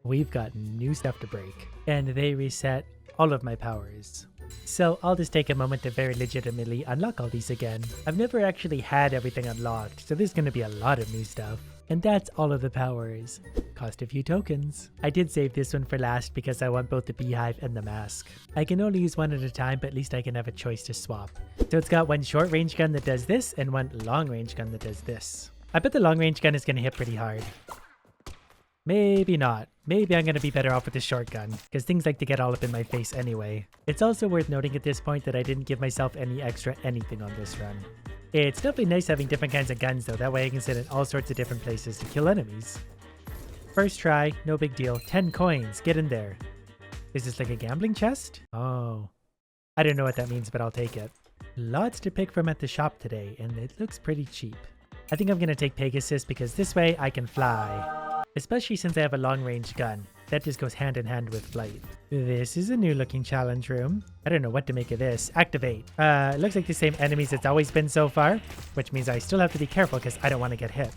we've got new stuff to break. And they reset all of my powers. So I'll just take a moment to very legitimately unlock all these again. I've never actually had everything unlocked, so there's going to be a lot of new stuff. And that's all of the powers. Cost a few tokens. I did save this one for last because I want both the BEEHIVE and the mask. I can only use one at a time, but at least I can have a choice to swap. So it's got one short range gun that does this and one long range gun that does this. I bet the long range gun is going to hit pretty hard. Maybe not. Maybe I'm going to be better off with the short gun, because things like to get all up in my face anyway. It's also worth noting at this point that I didn't give myself any extra anything on this run. It's definitely nice having different kinds of guns though, that way I can sit in all sorts of different places to kill enemies. First try, no big deal, 10 coins, get in there. Is this like a gambling chest? Oh. I don't know what that means, but I'll take it. Lots to pick from at the shop today, and it looks pretty cheap. I think I'm going to take Pegasus because this way I can fly. Especially since I have a long-range gun. That just goes hand in hand with flight. This is a new looking challenge room. I don't know what to make of this. Activate. It looks like the same enemies it's always been so far, which means I still have to be careful because I don't want to get hit.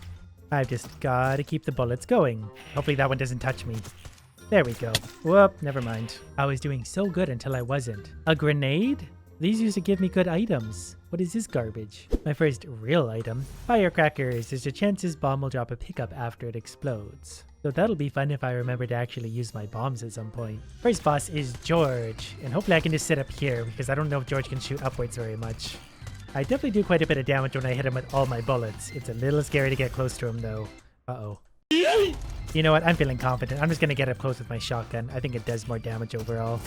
I've just got to keep the bullets going. Hopefully that one doesn't touch me. There we go. Whoop, never mind. I was doing so good until I wasn't. A grenade? These used to give me good items. What is this garbage? My first real item. Firecrackers. There's a chance this bomb will drop a pickup after it explodes. So that'll be fun if I remember to actually use my bombs at some point. First boss is George. And hopefully I can just sit up here because I don't know if George can shoot upwards very much. I definitely do quite a bit of damage when I hit him with all my bullets. It's a little scary to get close to him though. Uh-oh. You know what? I'm feeling confident. I'm just going to get up close with my shotgun. I think it does more damage overall.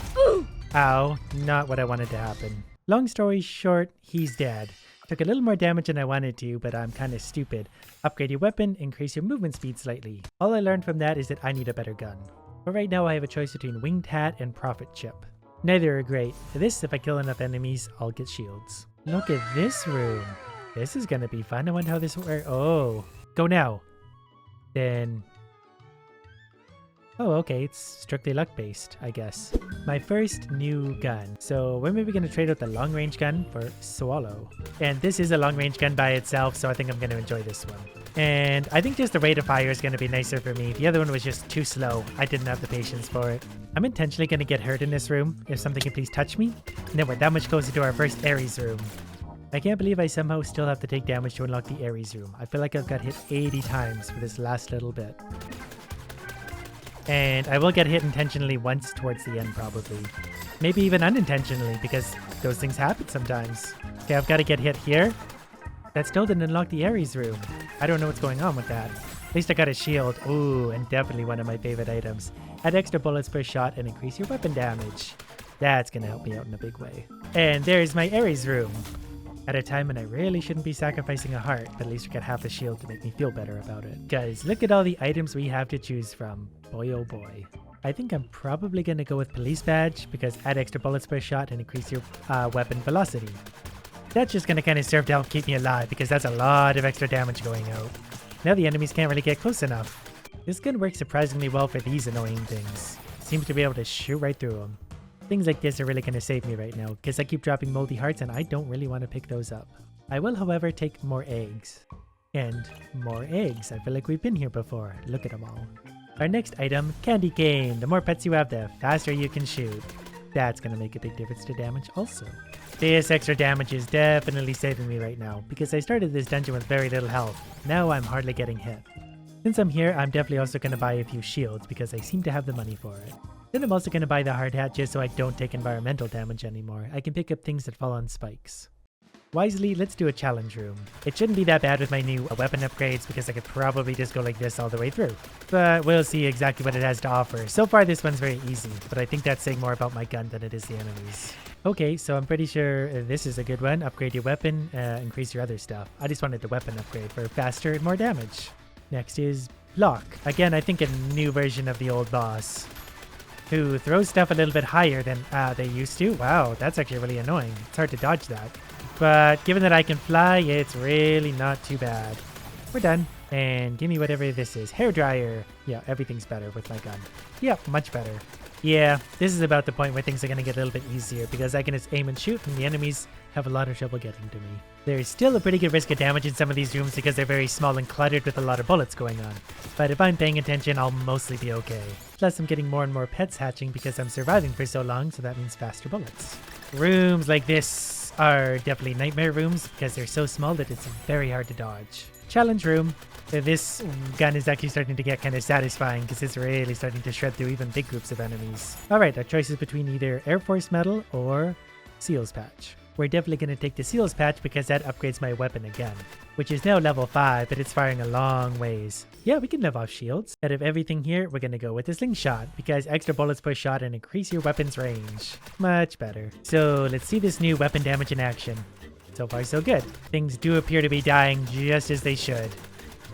Ow. Not what I wanted to happen. Long story short, he's dead. Took a little more damage than I wanted to, but I'm kind of stupid. Upgrade your weapon, increase your movement speed slightly. All I learned from that is that I need a better gun. But right now I have a choice between Winged Hat and Prophet Chip. Neither are great. For this, if I kill enough enemies, I'll get shields. Look at this room. This is going to be fun. I wonder how this works. Oh. Go now. Then... Oh, okay, it's strictly luck-based, I guess. My first new gun. So we're maybe going to trade out the long-range gun for Swallow. And this is a long-range gun by itself, so I think I'm going to enjoy this one. And I think just the rate of fire is going to be nicer for me. The other one was just too slow. I didn't have the patience for it. I'm intentionally going to get hurt in this room. If something can please touch me. And then we're that much closer to our first Ares room. I can't believe I somehow still have to take damage to unlock the Ares room. I feel like I've got hit 80 times for this last little bit. And I will get hit intentionally once towards the end, probably. Maybe even unintentionally, because those things happen sometimes. Okay, I've got to get hit here. That still didn't unlock the Ares room. I don't know what's going on with that. At least I got a shield. Ooh, and definitely one of my favorite items. Add extra bullets per shot and increase your weapon damage. That's going to help me out in a big way. And there's my Ares room. At a time when I really shouldn't be sacrificing a heart, but at least we got half a shield to make me feel better about it. Guys, look at all the items we have to choose from. Boy oh boy. I think I'm probably going to go with Police Badge, because add extra bullets per shot and increase your weapon velocity. That's just going to kind of serve to help keep me alive, because that's a lot of extra damage going out. Now the enemies can't really get close enough. This gun works surprisingly well for these annoying things. Seems to be able to shoot right through them. Things like this are really going to save me right now, because I keep dropping moldy hearts and I don't really want to pick those up. I will, however, take more eggs. And more eggs. I feel like we've been here before. Look at them all. Our next item, Candy Cane. The more pets you have, the faster you can shoot. That's going to make a big difference to damage also. This extra damage is definitely saving me right now, because I started this dungeon with very little health. Now I'm hardly getting hit. Since I'm here, I'm definitely also going to buy a few shields, because I seem to have the money for it. Then I'm also going to buy the hard hat just so I don't take environmental damage anymore. I can pick up things that fall on spikes. Wisely, let's do a challenge room. It shouldn't be that bad with my new weapon upgrades because I could probably just go like this all the way through. But we'll see exactly what it has to offer. So far this one's very easy, but I think that's saying more about my gun than it is the enemies. Okay, so I'm pretty sure this is a good one. Upgrade your weapon, increase your other stuff. I just wanted the weapon upgrade for faster and more damage. Next is Block. Again, I think a new version of the old boss, who throws stuff a little bit higher than they used to. Wow, that's actually really annoying. It's hard to dodge that. But given that I can fly, it's really not too bad. We're done. And give me whatever this is. Hairdryer. Yeah, everything's better with my gun. Yep, much better. Yeah, this is about the point where things are going to get a little bit easier because I can just aim and shoot and the enemies have a lot of trouble getting to me. There's still a pretty good risk of damage in some of these rooms because they're very small and cluttered with a lot of bullets going on. But if I'm paying attention, I'll mostly be okay. Plus, I'm getting more and more pets hatching because I'm surviving for so long, so that means faster bullets. Rooms like this are definitely nightmare rooms because they're so small that it's very hard to dodge. Challenge room. This gun is actually starting to get kind of satisfying because it's really starting to shred through even big groups of enemies. Alright, our choice is between either Air Force Medal or Seals Patch. We're definitely going to take the Seals Patch because that upgrades my weapon again, which is now level 5, but it's firing a long ways. Yeah, we can live off shields. Out of everything here, we're going to go with the Slingshot because extra bullets per shot and increase your weapon's range. Much better. So let's see this new weapon damage in action. So far so good. Things do appear to be dying just as they should.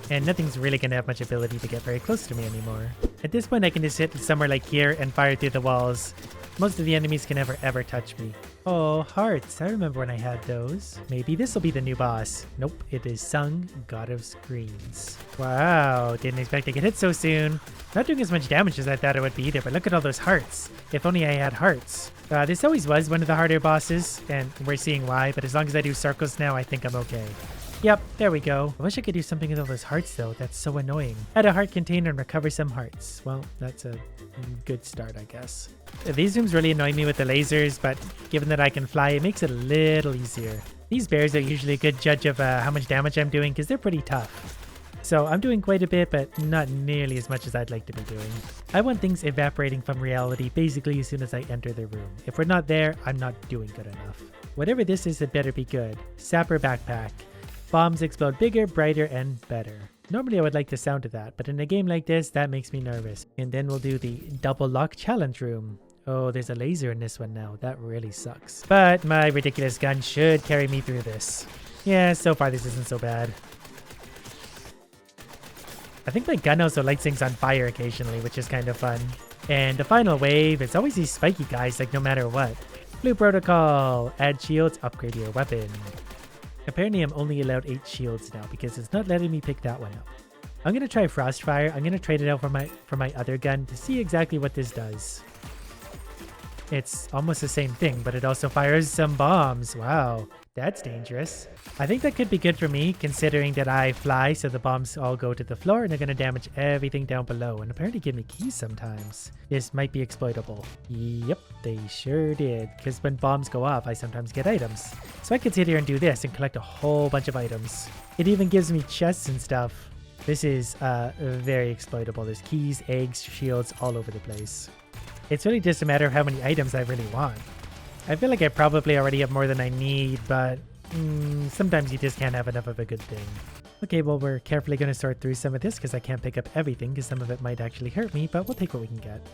And nothing's really going to have much ability to get very close to me anymore. At this point I can just hit somewhere like here and fire through the walls. Most of the enemies can never ever touch me. Oh, hearts. I remember when I had those. Maybe this will be the new boss. Nope, it is Sung, God of Screens. Wow, didn't expect to get hit so soon. Not doing as much damage as I thought it would be either, but look at all those hearts. If only I had hearts. This always was one of the harder bosses, and we're seeing why, but as long as I do circles now, I think I'm okay. Yep, there we go. I wish I could do something with all those hearts though, that's so annoying. Add a heart container and recover some hearts. Well, that's a good start, I guess. These rooms really annoy me with the lasers, but given that I can fly, it makes it a little easier. These bears are usually a good judge of how much damage I'm doing because they're pretty tough. So I'm doing quite a bit, but not nearly as much as I'd like to be doing. I want things evaporating from reality basically as soon as I enter the room. If we're not there, I'm not doing good enough. Whatever this is, it better be good. Sapper backpack. Bombs explode bigger, brighter, and better. Normally I would like the sound of that, but in a game like this, that makes me nervous. And then we'll do the double lock challenge room. Oh, there's a laser in this one now. That really sucks. But my ridiculous gun should carry me through this. Yeah, so far this isn't so bad. I think my gun also lights things on fire occasionally, which is kind of fun. And the final wave, it's always these spiky guys, like no matter what. Blue protocol. Add shields, upgrade your weapon. Apparently I'm only allowed 8 shields now because it's not letting me pick that one up. I'm going to try FROSTFIRE. I'm going to trade it out for my other gun to see exactly what this does. It's almost the same thing, but it also fires some bombs. Wow, that's dangerous. I think that could be good for me considering that I fly, so the bombs all go to the floor and they're going to damage everything down below and apparently give me keys sometimes. This might be exploitable. Yep, they sure did, because when bombs go off, I sometimes get items. So I could sit here and do this and collect a whole bunch of items. It even gives me chests and stuff. This is very exploitable. There's keys, eggs, shields all over the place. It's really just a matter of how many items I really want. I feel like I probably already have more than I need, but sometimes you just can't have enough of a good thing. Okay, well, we're carefully going to sort through some of this because I can't pick up everything because some of it might actually hurt me, but we'll take what we can get.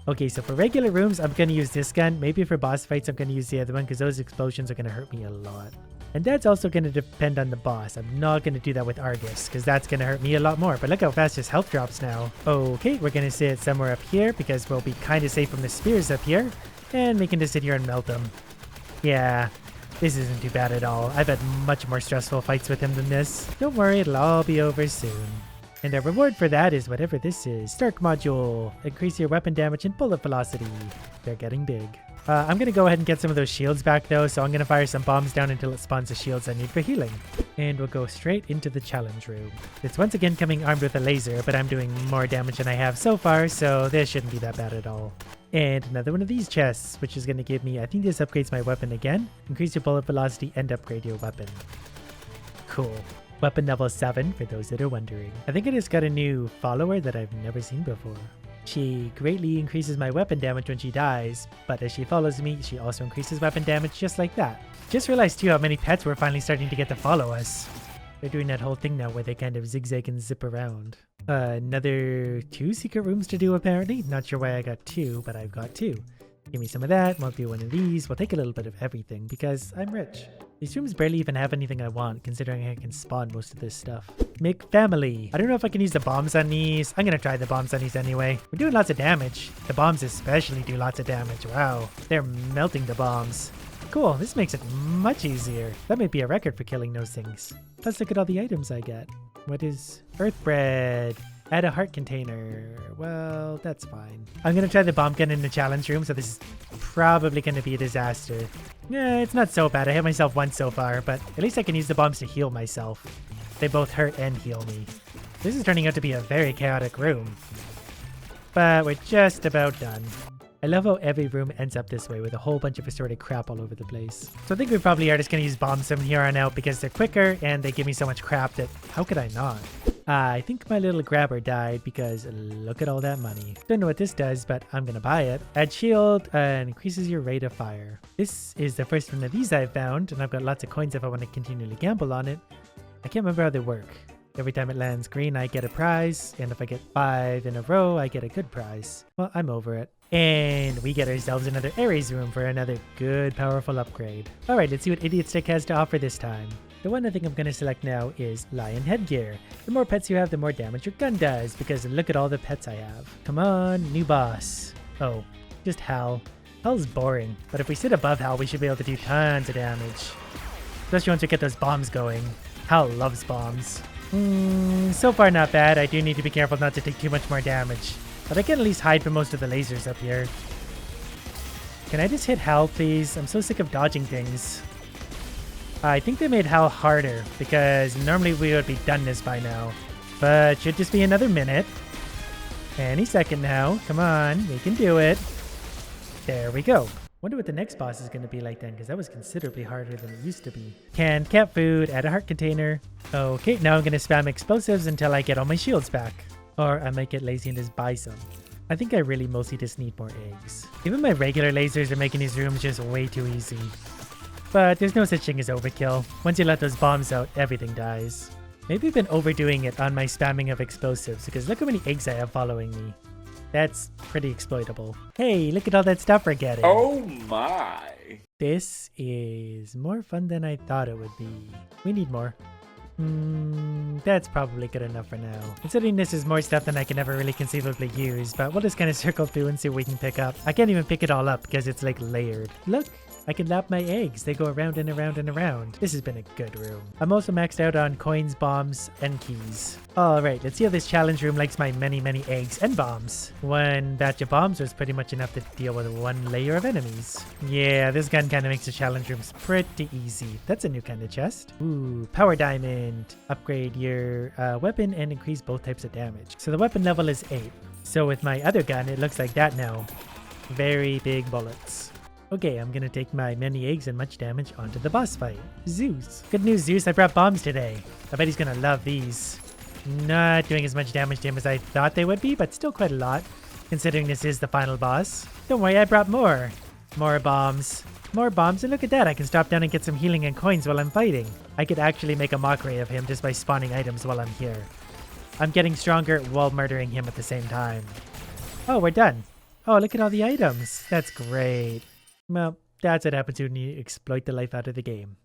Okay, so for regular rooms, I'm going to use this gun. Maybe for boss fights, I'm going to use the other one because those explosions are going to hurt me a lot. And that's also going to depend on the boss. I'm not going to do that with Argus because that's going to hurt me a lot more. But look how fast his health drops now. Okay, we're going to sit somewhere up here because we'll be kind of safe from the spears up here. And we can just sit here and melt them. Yeah, this isn't too bad at all. I've had much more stressful fights with him than this. Don't worry, it'll all be over soon. And the reward for that is whatever this is. Stark module. Increase your weapon damage and bullet velocity. They're getting big. I'm going to go ahead and get some of those shields back though, so I'm going to fire some bombs down until it spawns the shields I need for healing. And we'll go straight into the challenge room. It's once again coming armed with a laser, but I'm doing more damage than I have so far, so this shouldn't be that bad at all. And another one of these chests, which is going to give me, I think this upgrades my weapon again. Increase your bullet velocity and upgrade your weapon. Cool. Weapon level 7, for those that are wondering. I think I just got a new follower that I've never seen before. She greatly increases my weapon damage when she dies, but as she follows me, she also increases weapon damage just like that. Just realized too how many pets we're finally starting to get to follow us. They're doing that whole thing now where they kind of zigzag and zip around. Another 2 secret rooms to do apparently. Not sure why I got 2, but I've got 2. Give me some of that, we'll do one of these. We'll take a little bit of everything because I'm rich. These rooms barely even have anything I want, considering I can spawn most of this stuff. Make family. I don't know if I can use the bombs on these. I'm gonna try the bombs on these anyway. We're doing lots of damage. The bombs especially do lots of damage. Wow. They're melting the bombs. Cool, this makes it much easier. That might be a record for killing those things. Let's look at all the items I get. What is Earth Bread? Add a heart container. Well, that's fine. I'm gonna try the bomb gun in the challenge room, so this is probably gonna be a disaster. Yeah, it's not so bad. I hit myself once so far, but at least I can use the bombs to heal myself. They both hurt and heal me. This is turning out to be a very chaotic room. But we're just about done. I love how every room ends up this way with a whole bunch of assorted crap all over the place. So I think we probably are just going to use bombs from here on out because they're quicker and they give me so much crap that how could I not? I think my little grabber died because look at all that money. Don't know what this does, but I'm going to buy it. Add shield and increases your rate of fire. This is the first one of these I've found, and I've got lots of coins if I want to continually gamble on it. I can't remember how they work. Every time it lands green, I get a prize, and if I get 5 in a row, I get a good prize. Well, I'm over it. And we get ourselves another Ares room for another good, powerful upgrade. Alright, let's see what EATX has to offer this time. The one I think I'm going to select now is Lion Headgear. The more pets you have, the more damage your gun does, because look at all the pets I have. Come on, new boss. Oh, just Hal. Hal's boring, but if we sit above Hal, we should be able to do tons of damage. Especially once we get those bombs going. Hal loves bombs. So far not bad. I do need to be careful not to take too much more damage. But I can at least hide from most of the lasers up here. Can I just hit Hal, please? I'm so sick of dodging things. I think they made Hal harder, because normally we would be done this by now. But should just be another minute. Any second now. Come on, we can do it. There we go. Wonder what the next boss is going to be like then, because that was considerably harder than it used to be. Canned cat food, add a heart container. Okay, now I'm going to spam explosives until I get all my shields back. Or I might get lazy and just buy some. I think I really mostly just need more eggs. Even my regular lasers are making these rooms just way too easy. But there's no such thing as overkill. Once you let those bombs out, everything dies. Maybe I've been overdoing it on my spamming of explosives, because look how many eggs I have following me. That's pretty exploitable. Hey, look at all that stuff we're getting. Oh my. This is more fun than I thought it would be. We need more. That's probably good enough for now. Considering this is more stuff than I can ever really conceivably use, but we'll just kind of circle through and see what we can pick up. I can't even pick it all up because it's like layered. Look! I can lap my eggs. They go around and around and around. This has been a good room. I'm also maxed out on coins, bombs, and keys. Alright, let's see how this challenge room likes my many eggs and bombs. One batch of bombs was pretty much enough to deal with one layer of enemies. Yeah, this gun kind of makes the challenge rooms pretty easy. That's a new kind of chest. Ooh, power diamond. Upgrade your weapon and increase both types of damage. So the weapon level is 8. So with my other gun, it looks like that now. Very big bullets. Okay, I'm gonna take my many eggs and much damage onto the boss fight. Zeus. Good news, Zeus, I brought bombs today. I bet he's gonna love these. Not doing as much damage to him as I thought they would be, but still quite a lot, considering this is the final boss. Don't worry, I brought more. More bombs. More bombs, and look at that, I can stop down and get some healing and coins while I'm fighting. I could actually make a mockery of him just by spawning items while I'm here. I'm getting stronger while murdering him at the same time. Oh, we're done. Oh, look at all the items. That's great. Well, that's what happens when you exploit the life out of the game.